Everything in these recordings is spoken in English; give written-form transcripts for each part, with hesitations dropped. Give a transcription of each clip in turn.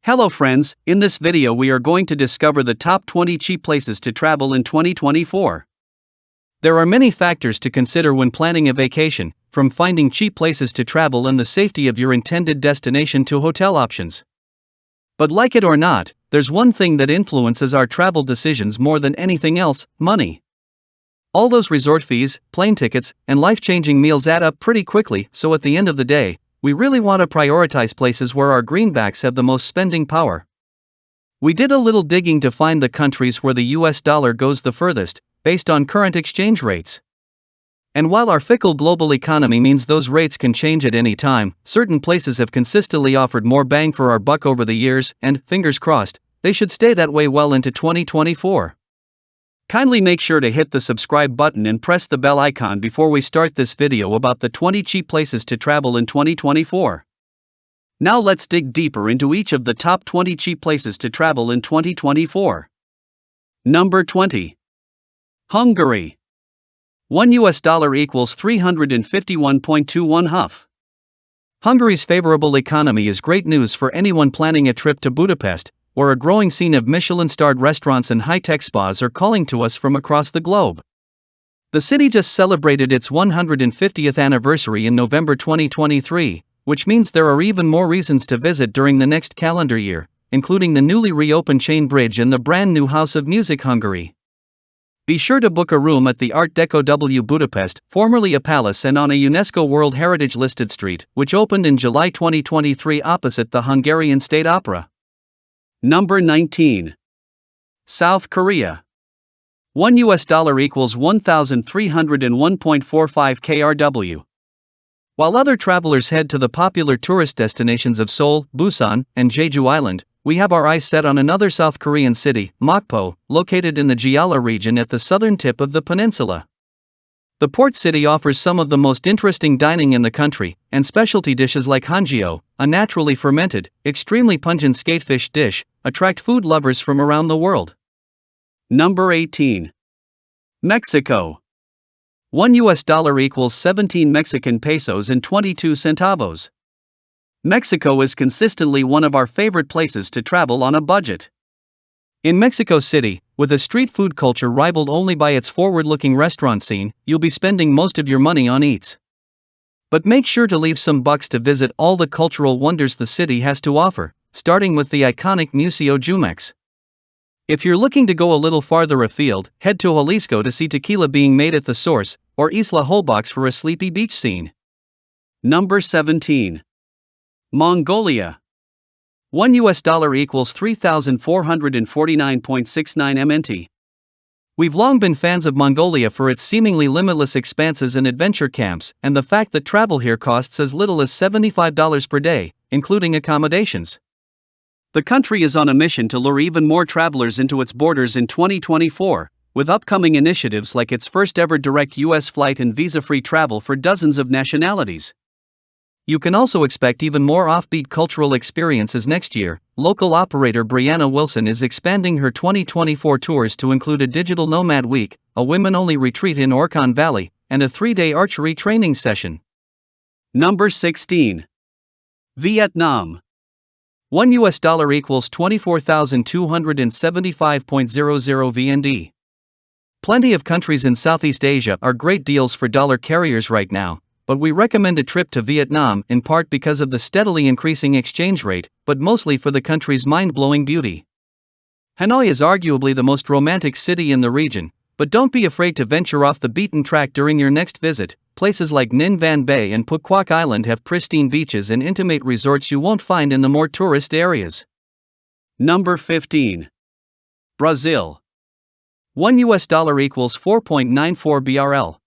Hello friends, in this video we are going to discover the top 20 cheap places to travel in 2024. There are many factors to consider when planning a vacation, from finding cheap places to travel and the safety of your intended destination to hotel options. But like it or not, there's one thing that influences our travel decisions more than anything else: money. All those resort fees, plane tickets, and life-changing meals add up pretty quickly, so at the end of the day, we really want to prioritize places where our greenbacks have the most spending power. We did a little digging to find the countries where the US dollar goes the furthest, based on current exchange rates. And while our fickle global economy means those rates can change at any time, certain places have consistently offered more bang for our buck over the years, and, fingers crossed, they should stay that way well into 2024. Kindly make sure to hit the subscribe button and press the bell icon before we start this video about the 20 cheap places to travel in 2024. Now let's dig deeper into each of the top 20 cheap places to travel in 2024. Number 20. Hungary. $1 equals 351.21 HUF. Hungary's favorable economy is great news for anyone planning a trip to Budapest, where a growing scene of Michelin-starred restaurants and high-tech spas are calling to us from across the globe. The city just celebrated its 150th anniversary in November 2023, which means there are even more reasons to visit during the next calendar year, including the newly reopened Chain Bridge and the brand new House of Music Hungary. Be sure to book a room at the Art Deco W Budapest, formerly a palace and on a UNESCO World Heritage listed street, which opened in July 2023 opposite the Hungarian State Opera. Number 19. South Korea. $1 equals 1,301.45 KRW. While other travelers head to the popular tourist destinations of Seoul, Busan, and Jeju Island, we have our eyes set on another South Korean city, Mokpo, located in the Jeolla region at the southern tip of the peninsula. The port city offers some of the most interesting dining in the country, and specialty dishes like hanjeo, a naturally fermented, extremely pungent skatefish dish, attract food lovers from around the world. Number 18. Mexico. $1 equals 17 Mexican pesos and 22 centavos. Mexico is consistently one of our favorite places to travel on a budget. In Mexico City, with a street food culture rivaled only by its forward-looking restaurant scene, you'll be spending most of your money on eats. But make sure to leave some bucks to visit all the cultural wonders the city has to offer, starting with the iconic Museo Jumex. If you're looking to go a little farther afield, head to Jalisco to see tequila being made at the source, or Isla Holbox for a sleepy beach scene. Number 17. Mongolia. $1 equals 3,449.69 MNT. We've long been fans of Mongolia for its seemingly limitless expanses and adventure camps, and the fact that travel here costs as little as $75 per day, including accommodations. The country is on a mission to lure even more travelers into its borders in 2024, with upcoming initiatives like its first-ever direct U.S. flight and visa-free travel for dozens of nationalities. You can also expect even more offbeat cultural experiences next year. Local operator Brianna Wilson is expanding her 2024 tours to include a digital nomad week, a women-only retreat in Orkhon Valley, and a 3-day archery training session. Number 16. Vietnam. $1 equals 24,275.00 VND. Plenty of countries in Southeast Asia are great deals for dollar carriers right now, but we recommend a trip to Vietnam in part because of the steadily increasing exchange rate, but mostly for the country's mind-blowing beauty. Hanoi is arguably the most romantic city in the region, but don't be afraid to venture off the beaten track during your next visit. Places like Ninh Van Bay and Phuoc Quoc Island have pristine beaches and intimate resorts you won't find in the more tourist areas. Number 15. Brazil. $1 equals 4.94 BRL.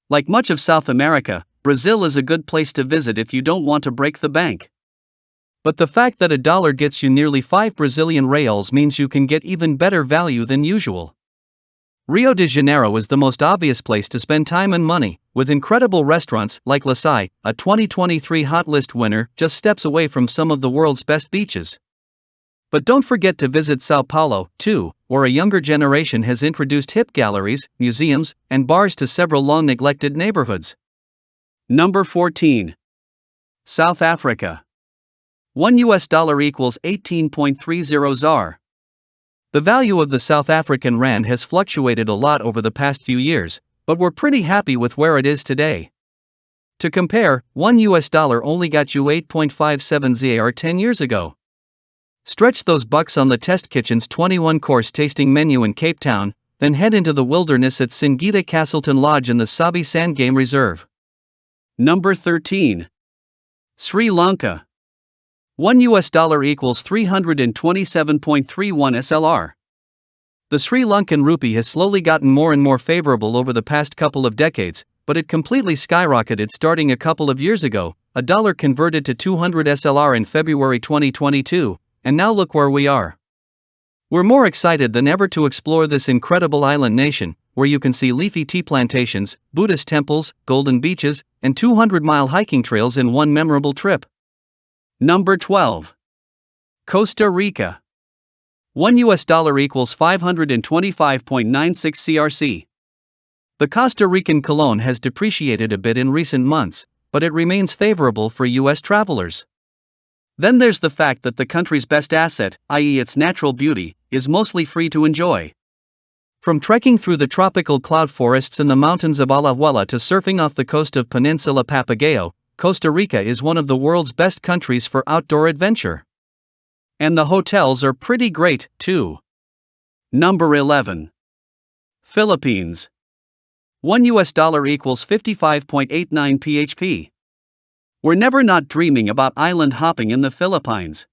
Like much of South America, Brazil is a good place to visit if you don't want to break the bank. But the fact that a dollar gets you nearly 5 Brazilian reals means you can get even better value than usual. Rio de Janeiro is the most obvious place to spend time and money, with incredible restaurants like La Sai, a 2023 Hot List winner, just steps away from some of the world's best beaches. But don't forget to visit Sao Paulo, too, where a younger generation has introduced hip galleries, museums, and bars to several long-neglected neighborhoods. Number 14. South Africa. $1 equals 18.30 ZAR. The value of the South African rand has fluctuated a lot over the past few years, but we're pretty happy with where it is today. To compare, $1 only got you 8.57 ZAR 10 years ago. Stretch those bucks on the Test Kitchen's 21-course tasting menu in Cape Town, then head into the wilderness at Singita Castleton Lodge in the Sabi Sand Game Reserve. Number 13. Sri Lanka. $1 equals 327.31 SLR. The Sri Lankan rupee has slowly gotten more and more favorable over the past couple of decades, but it completely skyrocketed starting a couple of years ago. A dollar converted to 200 SLR in February 2022, and now look where we are. We're more excited than ever to explore this incredible island nation, where you can see leafy tea plantations, Buddhist temples, golden beaches, and 200-mile hiking trails in one memorable trip. Number 12. Costa Rica. $1 equals 525.96 CRC. The Costa Rican colon has depreciated a bit in recent months, but it remains favorable for U.S. travelers. Then there's the fact that the country's best asset, i.e. its natural beauty, is mostly free to enjoy. From trekking through the tropical cloud forests in the mountains of Alajuela to surfing off the coast of Peninsula Papagayo, Costa Rica is one of the world's best countries for outdoor adventure. And the hotels are pretty great, too. Number 11. Philippines. $1 equals 55.89 PHP. We're never not dreaming about island hopping in the Philippines.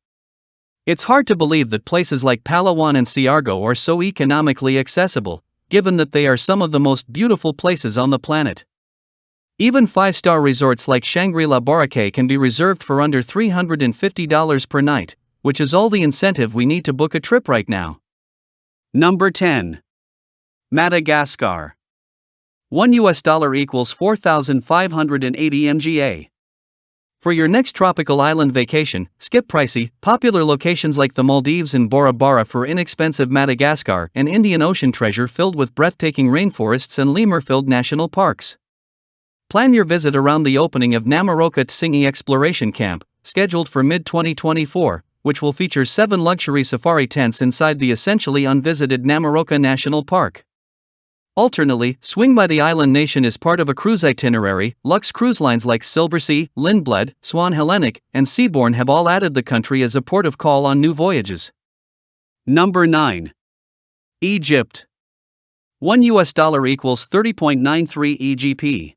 It's hard to believe that places like Palawan and Siargao are so economically accessible, given that they are some of the most beautiful places on the planet. Even 5-star resorts like Shangri-La Boracay can be reserved for under $350 per night, which is all the incentive we need to book a trip right now. Number 10. Madagascar. $1 equals 4,580 MGA. For your next tropical island vacation, skip pricey, popular locations like the Maldives and Bora Bora for inexpensive Madagascar, an Indian Ocean treasure filled with breathtaking rainforests and lemur-filled national parks. Plan your visit around the opening of Namaroka Tsingy Exploration Camp, scheduled for mid-2024, which will feature 7 luxury safari tents inside the essentially unvisited Namaroka National Park. Alternately, swing by the island nation as part of a cruise itinerary. Luxe cruise lines like Silversea, Lindblad, Swan Hellenic, and Seabourn have all added the country as a port of call on new voyages. Number 9. Egypt. $1 equals 30.93 EGP.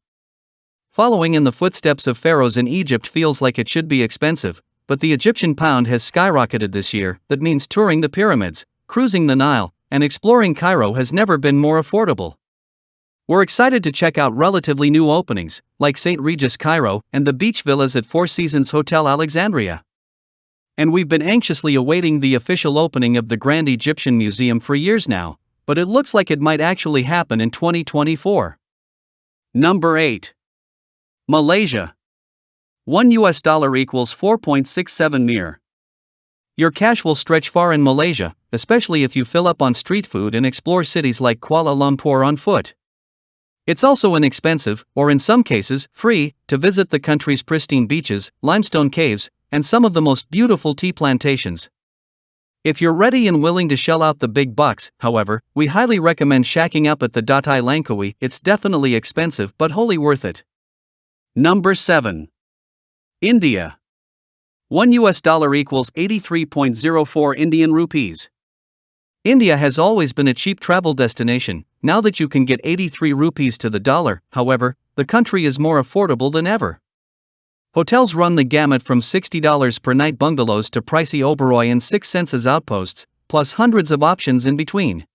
Following in the footsteps of pharaohs in Egypt feels like it should be expensive, but the Egyptian pound has skyrocketed this year. That means touring the pyramids, cruising the Nile, and exploring Cairo has never been more affordable. We're excited to check out relatively new openings, like St. Regis Cairo and the beach villas at Four Seasons Hotel Alexandria. And we've been anxiously awaiting the official opening of the Grand Egyptian Museum for years now, but it looks like it might actually happen in 2024. Number 8. Malaysia. $1 equals 4.67 MYR. Your cash will stretch far in Malaysia, especially if you fill up on street food and explore cities like Kuala Lumpur on foot. It's also inexpensive, or in some cases, free, to visit the country's pristine beaches, limestone caves, and some of the most beautiful tea plantations. If you're ready and willing to shell out the big bucks, however, we highly recommend shacking up at the Datai Langkawi. It's definitely expensive but wholly worth it. Number 7. India. $1 equals 83.04 Indian rupees. India has always been a cheap travel destination. Now that you can get 83 rupees to the dollar, however, the country is more affordable than ever. Hotels run the gamut from $60 per night bungalows to pricey Oberoi and 6 census outposts, plus hundreds of options in between.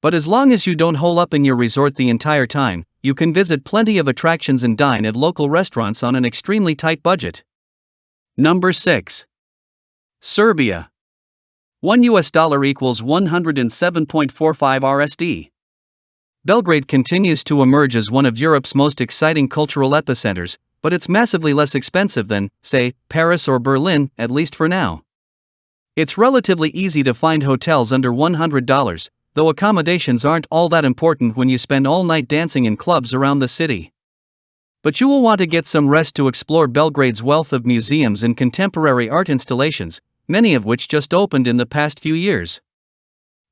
But as long as you don't hole up in your resort the entire time, you can visit plenty of attractions and dine at local restaurants on an extremely tight budget. Number 6. Serbia. $1 equals 107.45 RSD. Belgrade continues to emerge as one of Europe's most exciting cultural epicenters, but it's massively less expensive than, say, Paris or Berlin, at least for now. It's relatively easy to find hotels under $100, though accommodations aren't all that important when you spend all night dancing in clubs around the city. But you will want to get some rest to explore Belgrade's wealth of museums and contemporary art installations, many of which just opened in the past few years.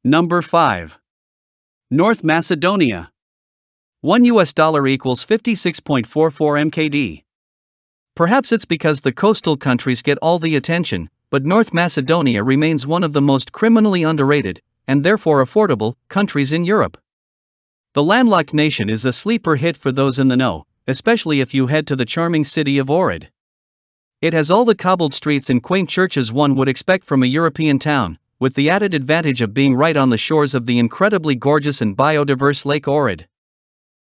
Number 5. North Macedonia. $1 equals 56.44 MKD. Perhaps it's because the coastal countries get all the attention, but North Macedonia remains one of the most criminally underrated, and therefore affordable, countries in Europe. The landlocked nation is a sleeper hit for those in the know, especially if you head to the charming city of Ohrid. It has all the cobbled streets and quaint churches one would expect from a European town, with the added advantage of being right on the shores of the incredibly gorgeous and biodiverse Lake Ohrid.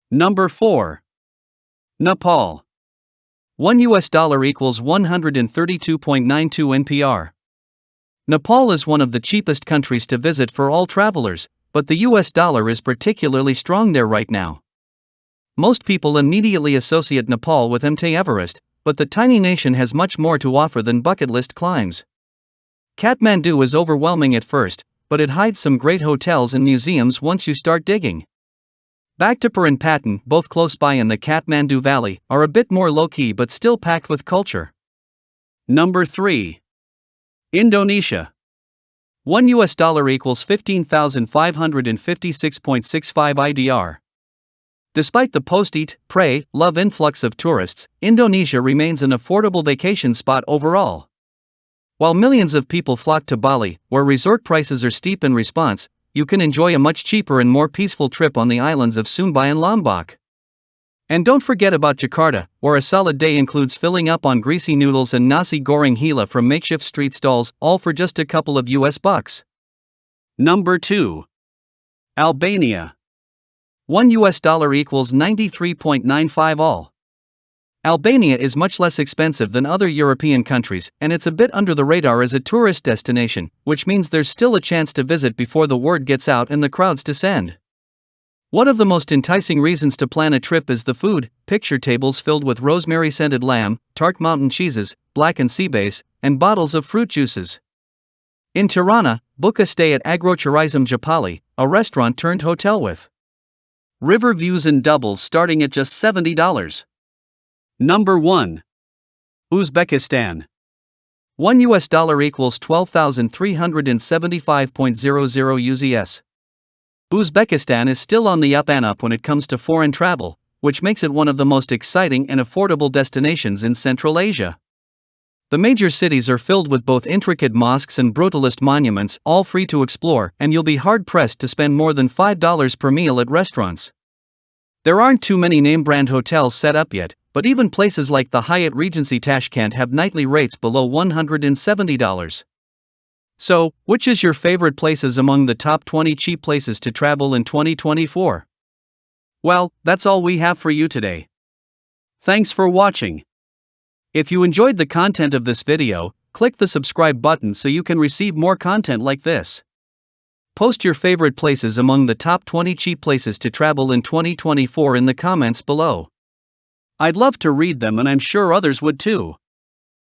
Number 4. Nepal. $1 equals 132.92 NPR. Nepal is one of the cheapest countries to visit for all travelers, but the US dollar is particularly strong there right now. Most people immediately associate Nepal with Mount Everest, but the tiny nation has much more to offer than bucket list climbs. Kathmandu is overwhelming at first, but it hides some great hotels and museums once you start digging. Bhaktapur and Patan, both close by in the Kathmandu Valley, are a bit more low-key but still packed with culture. Number 3. Indonesia. $1 equals 15,556.65 IDR. Despite the post-eat, pray, love influx of tourists, Indonesia remains an affordable vacation spot overall. While millions of people flock to Bali, where resort prices are steep in response, you can enjoy a much cheaper and more peaceful trip on the islands of Sumba and Lombok. And don't forget about Jakarta, where a solid day includes filling up on greasy noodles and nasi goreng gila from makeshift street stalls, all for just a couple of US bucks. Number 2. Albania. $1 equals 93.95 all. Albania is much less expensive than other European countries, and it's a bit under the radar as a tourist destination, which means there's still a chance to visit before the word gets out and the crowds descend. One of the most enticing reasons to plan a trip is the food: picture tables filled with rosemary-scented lamb, tart mountain cheeses, black and sea base, and bottles of fruit juices. In Tirana, book a stay at Agroturism Japali, a restaurant turned hotel with river views and doubles starting at just $70. Number 1. Uzbekistan. $1 equals 12,375.00 UZS. Uzbekistan is still on the up and up when it comes to foreign travel, which makes it one of the most exciting and affordable destinations in Central Asia. The major cities are filled with both intricate mosques and brutalist monuments, all free to explore, and you'll be hard-pressed to spend more than $5 per meal at restaurants. There aren't too many name-brand hotels set up yet, but even places like the Hyatt Regency Tashkent have nightly rates below $170. So, which is your favorite places among the top 20 cheap places to travel in 2024? Well, that's all we have for you today. Thanks for watching. If you enjoyed the content of this video, click the subscribe button so you can receive more content like this. Post your favorite places among the top 20 cheap places to travel in 2024 in the comments below. I'd love to read them, and I'm sure others would too.